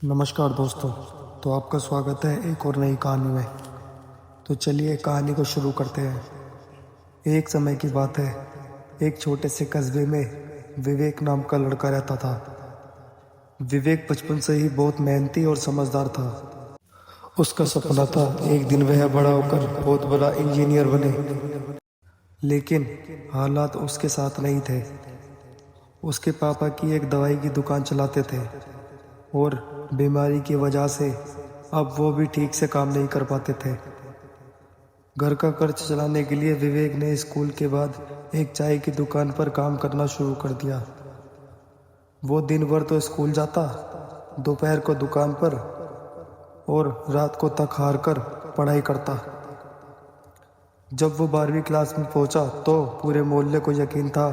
नमस्कार दोस्तों। तो आपका स्वागत है एक और नई कहानी में। तो चलिए कहानी को शुरू करते हैं। एक समय की बात है, एक छोटे से कस्बे में विवेक नाम का लड़का रहता था। विवेक बचपन से ही बहुत मेहनती और समझदार था। उसका सपना था एक दिन वह बड़ा होकर बहुत बड़ा इंजीनियर बने। लेकिन हालात उसके साथ नहीं थे। उसके पापा की एक दवाई की दुकान चलाते थे और बीमारी की वजह से अब वो भी ठीक से काम नहीं कर पाते थे। घर का खर्च चलाने के लिए विवेक ने स्कूल के बाद एक चाय की दुकान पर काम करना शुरू कर दिया। वो दिन भर तो स्कूल जाता, दोपहर को दुकान पर और रात को थक हार कर पढ़ाई करता। जब वो 12वीं क्लास में पहुंचा तो पूरे मोहल्ले को यकीन था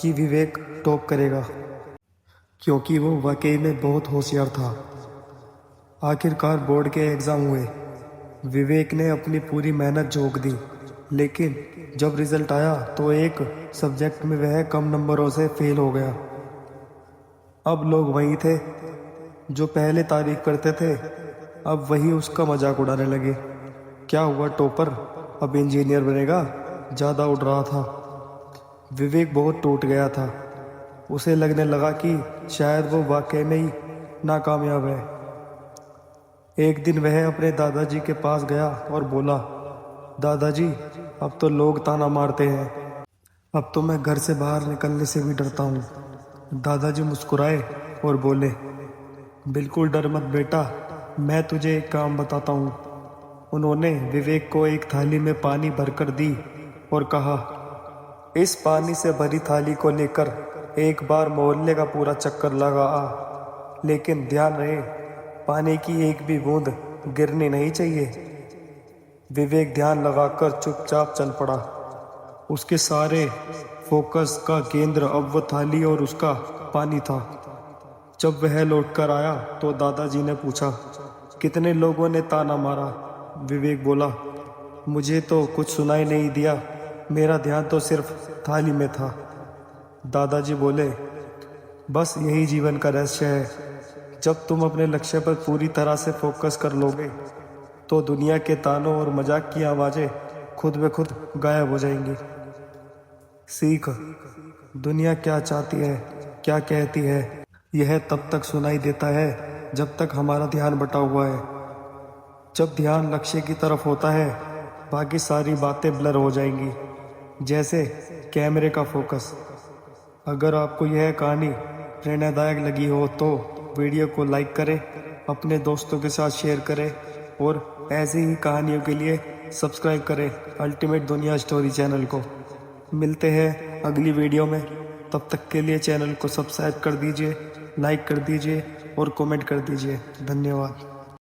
कि विवेक टॉप करेगा, क्योंकि वो वाकई में बहुत होशियार था। आखिरकार बोर्ड के एग्ज़ाम हुए। विवेक ने अपनी पूरी मेहनत झोंक दी, लेकिन जब रिजल्ट आया तो एक सब्जेक्ट में वह कम नंबरों से फेल हो गया। अब लोग वही थे जो पहले तारीफ करते थे, अब वही उसका मजाक उड़ाने लगे। क्या हुआ टॉपर, अब इंजीनियर बनेगा, ज़्यादा उड़ रहा था। विवेक बहुत टूट गया था। उसे लगने लगा कि शायद वो वाकई में ही नाकामयाब है। एक दिन वह अपने दादाजी के पास गया और बोला, दादाजी, अब तो लोग ताना मारते हैं, अब तो मैं घर से बाहर निकलने से भी डरता हूँ। दादाजी मुस्कुराए और बोले, बिल्कुल डर मत बेटा, मैं तुझे एक काम बताता हूँ। उन्होंने विवेक को एक थाली में पानी भरकर दी और कहा, इस पानी से भरी थाली को लेकर एक बार मोहल्ले का पूरा चक्कर लगा आ, लेकिन ध्यान रहे पानी की एक भी बूंद गिरनी नहीं चाहिए। विवेक ध्यान लगाकर चुपचाप चल पड़ा। उसके सारे फोकस का केंद्र अब वो थाली और उसका पानी था। जब वह लौटकर आया तो दादाजी ने पूछा, कितने लोगों ने ताना मारा? विवेक बोला, मुझे तो कुछ सुनाई नहीं दिया, मेरा ध्यान तो सिर्फ थाली में था। दादाजी बोले, बस यही जीवन का रहस्य है। जब तुम अपने लक्ष्य पर पूरी तरह से फोकस कर लोगे तो दुनिया के तानों और मजाक की आवाज़ें खुद ब खुद गायब हो जाएंगी। सीख, दुनिया क्या चाहती है, क्या कहती है, यह तब तक सुनाई देता है जब तक हमारा ध्यान बटा हुआ है। जब ध्यान लक्ष्य की तरफ होता है, बाकी सारी बातें ब्लर हो जाएंगी, जैसे कैमरे का फोकस। अगर आपको यह कहानी प्रेरणादायक लगी हो तो वीडियो को लाइक करें, अपने दोस्तों के साथ शेयर करें और ऐसी ही कहानियों के लिए सब्सक्राइब करें अल्टीमेट दुनिया स्टोरी चैनल को। मिलते हैं अगली वीडियो में, तब तक के लिए चैनल को सब्सक्राइब कर दीजिए, लाइक कर दीजिए और कमेंट कर दीजिए। धन्यवाद।